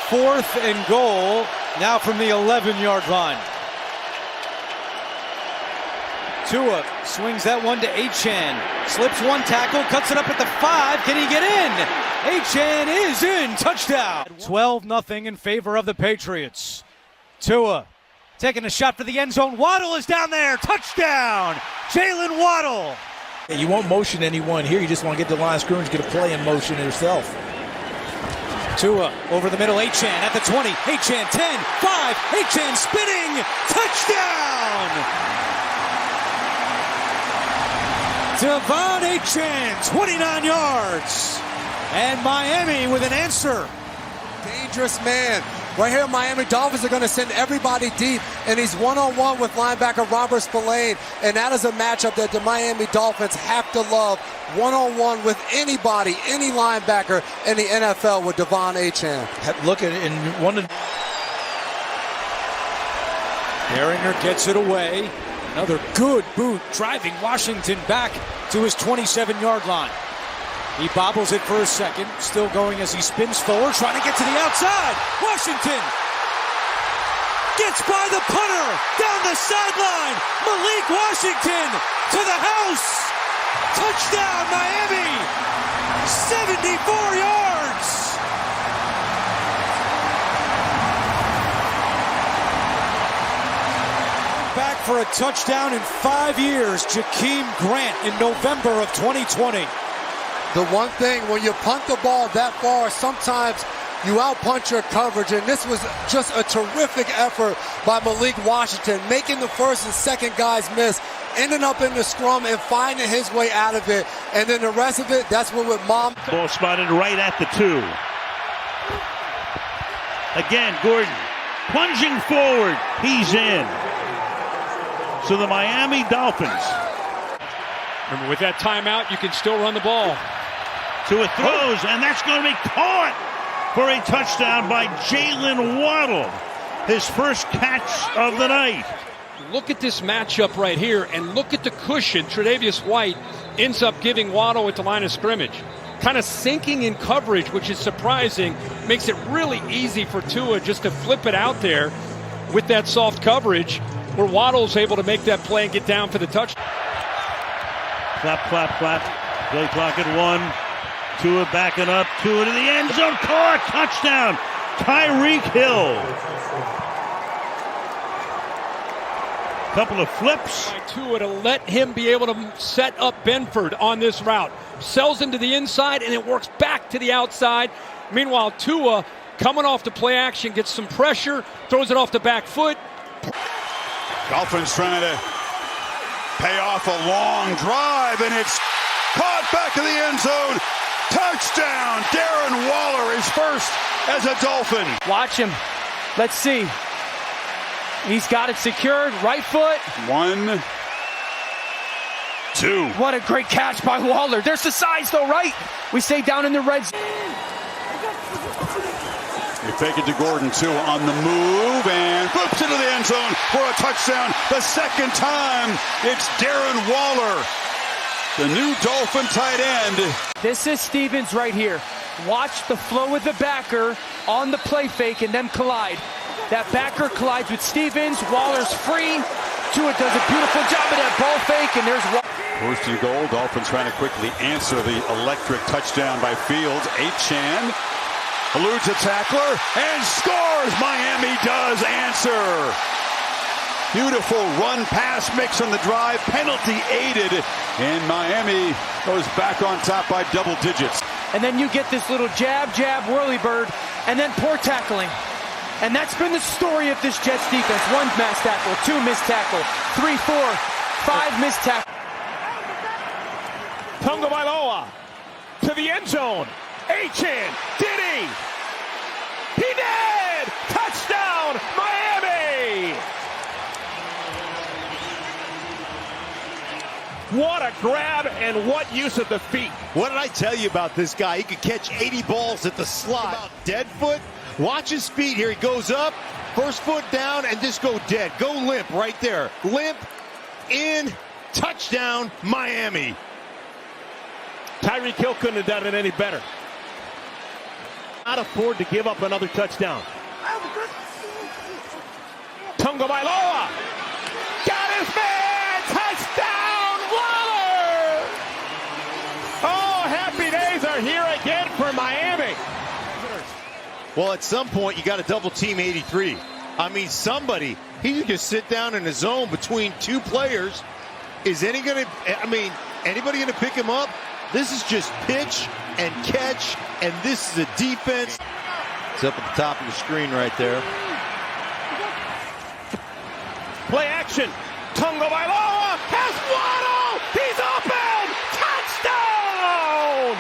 4th and goal, now from the 11-yard line. Tua swings that one to Achane. Slips one tackle, cuts it up at the 5. Can he get in? Achane is in. Touchdown. 12-0 in favor of the Patriots. Tua taking a shot for the end zone. Waddle is down there. Touchdown. Jalen Waddle. You won't motion anyone here. You just want to get the line of scrimmage, get a play in motion yourself. Tua over the middle. Achane at the 20. Achane 10, 5. Achane spinning. Touchdown. Devon Achane, 29 yards. And Miami with an answer. Dangerous man. Right here, Miami Dolphins are going to send everybody deep, and he's one-on-one with linebacker Robert Spillane, and that is a matchup that the Miami Dolphins have to love. One-on-one with anybody, any linebacker in the NFL with Devon Achane. Look at it in one of. Herringer gets it away. Another good boot, driving Washington back to his 27-yard line. He bobbles it for a second, still going as he spins forward, trying to get to the outside. Washington gets by the punter, down the sideline. Malik Washington to the house. Touchdown, Miami. 74 yards. Back for a touchdown in 5 years, Jakeem Grant in November of 2020. The one thing, when you punt the ball that far, sometimes you out-punch your coverage, and this was just a terrific effort by Malik Washington, making the first and second guys miss, ending up in the scrum and finding his way out of it, and then the rest of it, that's what with Mom. Ball spotted right at the 2. Again, Gordon plunging forward, he's in. So the Miami Dolphins. Remember, with that timeout, you can still run the ball. Tua throws, and that's going to be caught for a touchdown by Jalen Waddle. His first catch of the night. Look at this matchup right here, and look at the cushion. Tre'Davious White ends up giving Waddle at the line of scrimmage. Kind of sinking in coverage, which is surprising. Makes it really easy for Tua just to flip it out there with that soft coverage, where Waddle's able to make that play and get down for the touchdown. Clap, clap, clap. Play clock at 1. Tua backing up. Tua to the end zone. Caught. Touchdown. Tyreek Hill. Couple of flips. Tua to let him be able to set up Benford on this route. Sells into the inside, and it works back to the outside. Meanwhile, Tua, coming off the play action, gets some pressure, throws it off the back foot. Dolphins trying to pay off a long drive, and it's caught back in the end zone. Touchdown! Darren Waller is first as a Dolphin. Watch him. Let's see. He's got it secured. Right foot. 1, 2. What a great catch by Waller. There's the size, though, right? We say down in the red zone. They fake it to Gordon, Tua on the move, and flips into the end zone for a touchdown. The second time, it's Darren Waller, the new Dolphin tight end. This is Stevens right here. Watch the flow of the backer on the play fake and then collide. That backer collides with Stevens. Waller's free. Tua does a beautiful job of that ball fake, and there's Waller. First and goal. Dolphins trying to quickly answer the electric touchdown by Fields. Achane eludes a tackler and scores. Miami does answer. Beautiful run-pass mix on the drive. Penalty aided. And Miami goes back on top by double digits. And then you get this little jab, whirly bird, and then poor tackling. And that's been the story of this Jets defense. 1 missed tackle, 2 missed tackle, 3, 4, 5 missed tackle. Tonga Bailoa to the end zone. Achane, did he? He did! Touchdown, Miami! What a grab and what use of the feet. What did I tell you about this guy? He could catch 80 balls at the slot. Dead foot. Watch his feet here. He goes up, first foot down, and just go dead. Go limp right there. Limp, in, touchdown, Miami. Tyreek Hill couldn't have done it any better. Not afford to give up another touchdown. Tagovailoa got his man. Touchdown, Waller! Oh, happy days are here again for Miami. Well, at some point, you got to double team 83. I mean, somebody, he can sit down in a zone between two players. Is anybody going to pick him up? This is just pitch and catch, and this is a defense. It's up at the top of the screen right there. Play action. Tagovailoa has Waddle. He's open. Touchdown.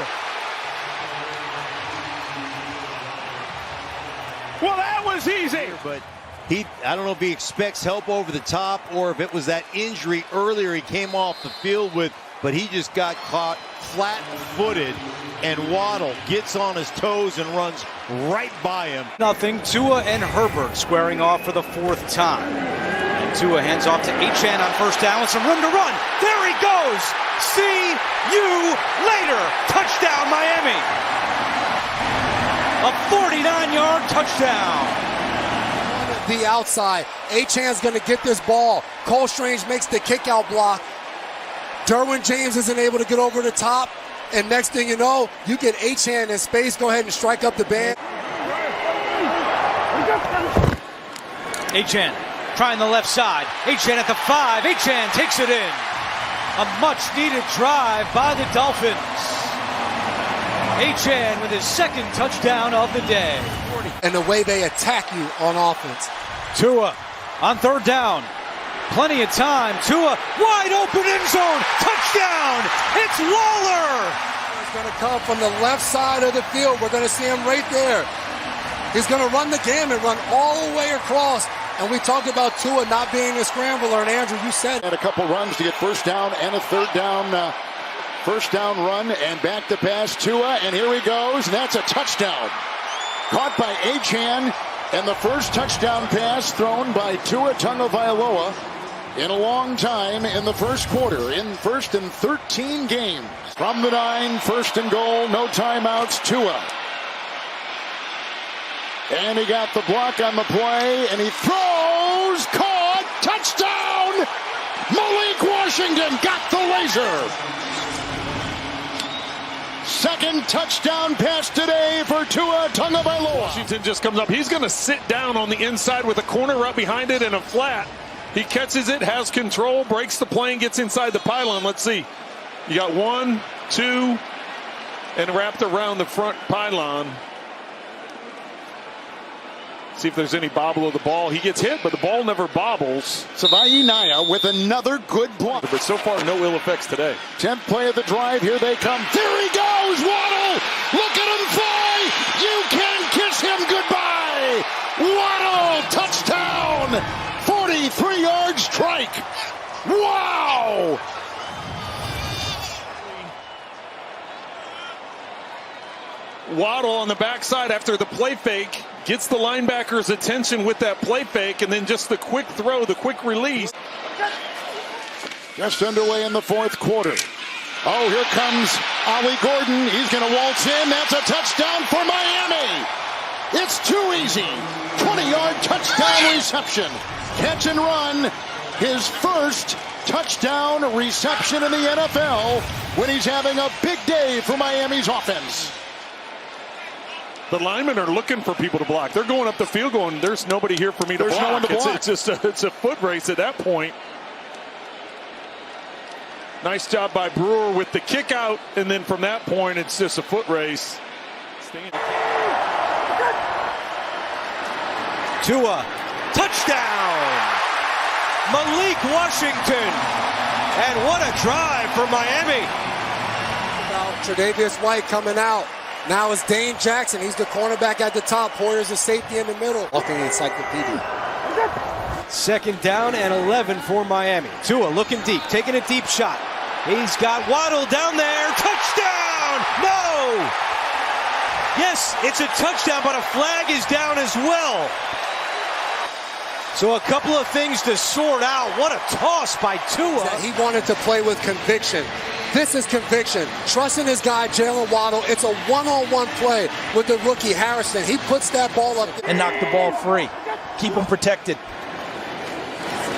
Well, that was easy. But I don't know if he expects help over the top or if it was that injury earlier he came off the field with, but he just got caught flat-footed, and Waddle gets on his toes and runs right by him. Nothing. Tua and Herbert squaring off for the fourth time. And Tua hands off to Achane on first down with some room to run. There he goes. See you later. Touchdown, Miami. A 49-yard touchdown. The outside. Achane's going to get this ball. Cole Strange makes the kick-out block. Derwin James isn't able to get over the top. And next thing you know, you get Achane in space. Go ahead and strike up the band. Achane trying the left side. Achane at the 5. Achane takes it in. A much-needed drive by the Dolphins. Achane with his second touchdown of the day. And the way they attack you on offense. Tua on third down. Plenty of time. Tua wide open end zone. Touchdown. It's Waller. He's going to come from the left side of the field. We're going to see him right there. He's going to run the gamut, run all the way across. And we talked about Tua not being a scrambler. And Andrew, you said. And a couple runs to get first down and a third down. First down run and back to pass Tua. And here he goes. And that's a touchdown. Caught by Achane. And the first touchdown pass thrown by Tua Tagovailoa in a long time in the first quarter, in first and 13 games. From the 9, first and goal, no timeouts, Tua. And he got the block on the play, and he throws, caught, touchdown! Malik Washington got the laser! Second touchdown pass today for Tua Tagovailoa. Washington just comes up. He's going to sit down on the inside with a corner right behind it and a flat. He catches it, has control, breaks the plane, gets inside the pylon. Let's see. You got 1, 2, and wrapped around the front pylon. See if there's any bobble of the ball. He gets hit, but the ball never bobbles. Savai Naya with another good block. But so far, no ill effects today. 10th play of the drive. Here they come. There he goes, Waddle. Look at him fly. You can kiss him goodbye. Waddle, touchdown. 43-yard strike. Wow. Waddle on the backside after the play fake. Gets the linebacker's attention with that play fake, and then just the quick throw, the quick release. Just underway in the fourth quarter. Oh, here comes Ollie Gordon. He's going to waltz in. That's a touchdown for Miami. It's too easy. 20-yard touchdown reception. Catch and run. His first touchdown reception in the NFL when he's having a big day for Miami's offense. The linemen are looking for people to block. They're going up the field going, there's nobody here for me to block. There's no one to block. It's a foot race at that point. Nice job by Brewer with the kick out, and then from that point, it's just a foot race. Tua, touchdown! Malik Washington, and what a drive for Miami. Tre'Davious White coming out. Now it's Dane Jackson. He's the cornerback at the top. Poyer's the safety in the middle. Walking the encyclopedia. Second down and 11 for Miami. Tua looking deep, taking a deep shot. He's got Waddle down there. Touchdown! No! Yes, it's a touchdown, but a flag is down as well. So a couple of things to sort out. What a toss by Tua. He wanted to play with conviction. This is conviction. Trusting his guy, Jalen Waddle. It's a one-on-one play with the rookie Harrison. He puts that ball up. And knock the ball free. Keep them protected.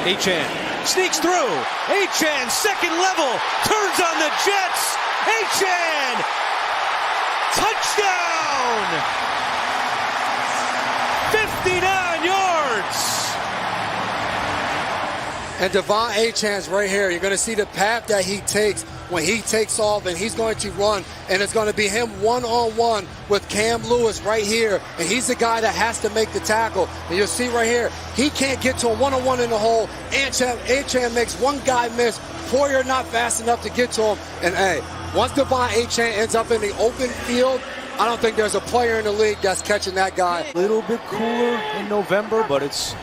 Achane sneaks through. Achane, second level, turns on the Jets. Achane, touchdown! 59 yards. And Devon Achane's right here. You're going to see the path that he takes when he takes off, and he's going to run, and it's going to be him one-on-one with Cam Lewis right here, and he's the guy that has to make the tackle. And you'll see right here, he can't get to him one-on-one in the hole. Achane makes one guy miss. Poyer not fast enough to get to him. And, hey, once Devon Achane ends up in the open field, I don't think there's a player in the league that's catching that guy. A little bit cooler in November, but it's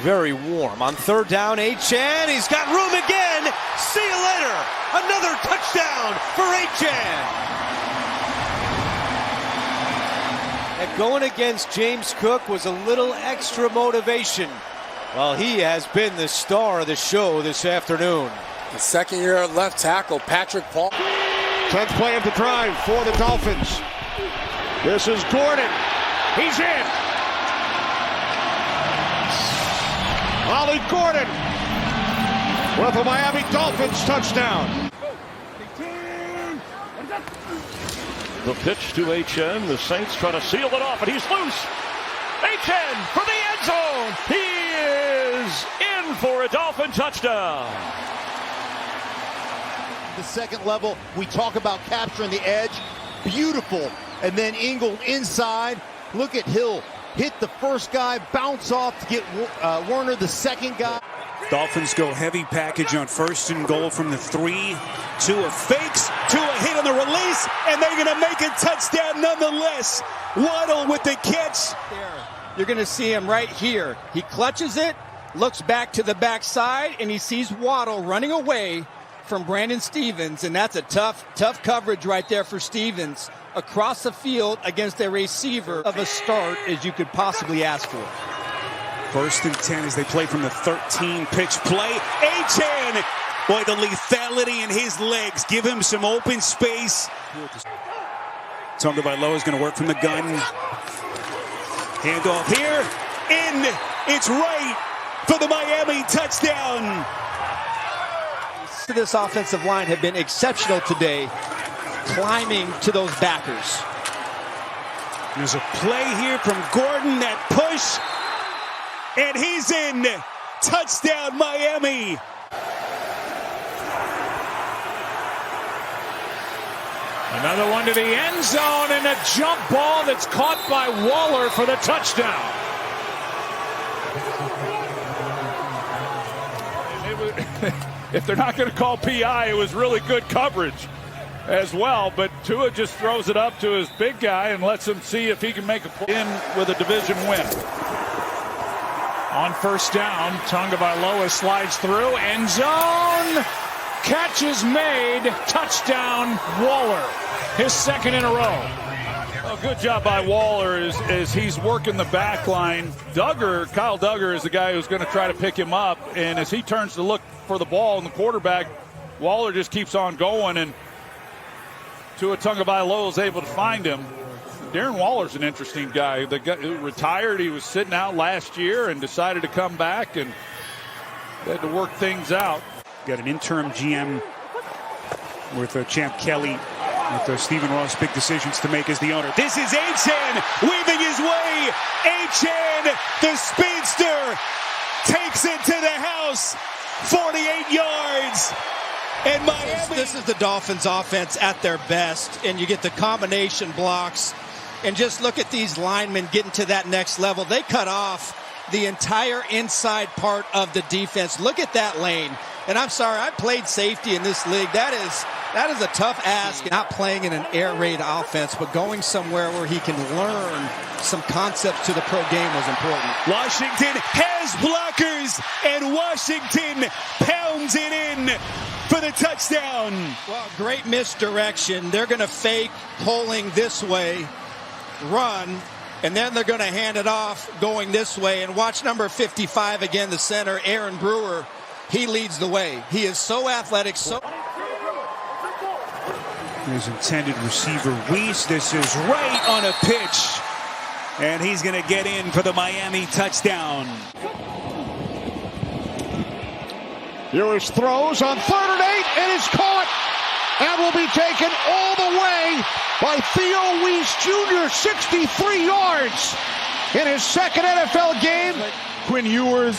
very warm. On third down, Achane, he's got room again. See you later. Another touchdown for Achane. And going against James Cook was a little extra motivation. Well, he has been the star of the show this afternoon. The second-year left tackle, Patrick Paul. 10th play of the drive for the Dolphins. This is Gordon. He's in. Ollie Gordon with a Miami Dolphins touchdown. The pitch to Achane. The Saints trying to seal it off, and he's loose. Achane for the end zone. He is in for a Dolphin touchdown. The second level, we talk about capturing the edge. Beautiful. And then Ingle inside. Look at Hill. Hit the first guy, bounce off to get Werner, the second guy. Dolphins go heavy package on first and goal from the 3. Tua fakes, Tua hit on the release, and they're going to make a touchdown nonetheless. Waddle with the catch. You're going to see him right here. He clutches it, looks back to the backside, and he sees Waddle running away from Brandon Stevens, and that's a tough coverage right there for Stevens. Across the field against a receiver of a start as you could possibly ask for. First and 10 as they play from the 13 pitch play. Achane, boy, the lethality in his legs give him some open space. Tagovailoa is going to work from the gun. Handoff here, in, it's right for the Miami touchdown. This offensive line have been exceptional today, climbing to those backers. There's a play here from Gordon, that push, and he's in. Touchdown, Miami. Another one to the end zone, and a jump ball that's caught by Waller for the touchdown. If they're not going to call PI, it was really good coverage as well. But Tua just throws it up to his big guy and lets him see if he can make a play in with a division win. On first down, Tagovailoa slides through, end zone, catch is made, touchdown Waller, his second in a row. Well, good job by Waller as he's working the back line. Kyle Duggar is the guy who's going to try to pick him up, and as he turns to look for the ball and the quarterback, Waller just keeps on going, and Tua Tagovailoa is able to find him. Darren Waller's an interesting guy. The guy who retired, he was sitting out last year and decided to come back, and they had to work things out. Got an interim GM with Champ Kelly, with Stephen Ross, big decisions to make as the owner. This is Achane weaving his way. Achane, the speedster, takes it to the house. 48 yards. And Miami. This is the Dolphins offense at their best, and you get the combination blocks. And just look at these linemen getting to that next level. They cut off the entire inside part of the defense. Look at that lane. And I'm sorry, I played safety in this league. That is a tough ask. Not playing in an air raid offense, but going somewhere where he can learn some concepts to the pro game was important. Washington has blockers, and Washington pounds it in for the touchdown. Well, great misdirection. They're going to fake pulling this way, run, And then they're going to hand it off going this way. And watch number 55 again, the center, Aaron Brewer. He leads the way. He is so athletic. His intended receiver, Weiss. This is right on a pitch. And he's going to get in for the Miami touchdown. Ewers throws on 3rd and 8 and is caught and will be taken all the way by Theo Weiss Jr., 63 yards in his second NFL game. Quinn Ewers,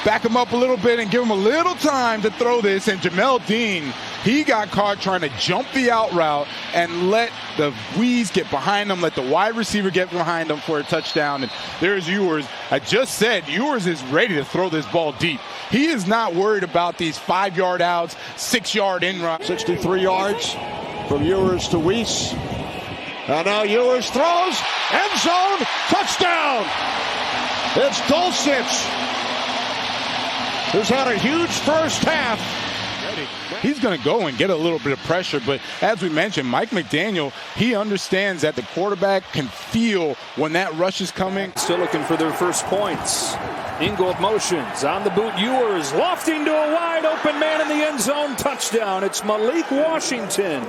back him up a little bit and give him a little time to throw this. And Jamel Dean, he got caught trying to jump the out route and let the Weiss get behind him, let the wide receiver get behind him for a touchdown. And there's Ewers. I just said Ewers is ready to throw this ball deep. He is not worried about these 5-yard outs, 6-yard in run. 63 yards from Ewers to Weiss. And now Ewers throws, end zone, touchdown. It's Dulcich, who's had a huge first half. He's going to go and get a little bit of pressure, but as we mentioned, Mike McDaniel, he understands that the quarterback can feel when that rush is coming. Still looking for their first points. Ingold motions on the boot. Ewers lofting to a wide open man in the end zone. Touchdown. It's Malik Washington.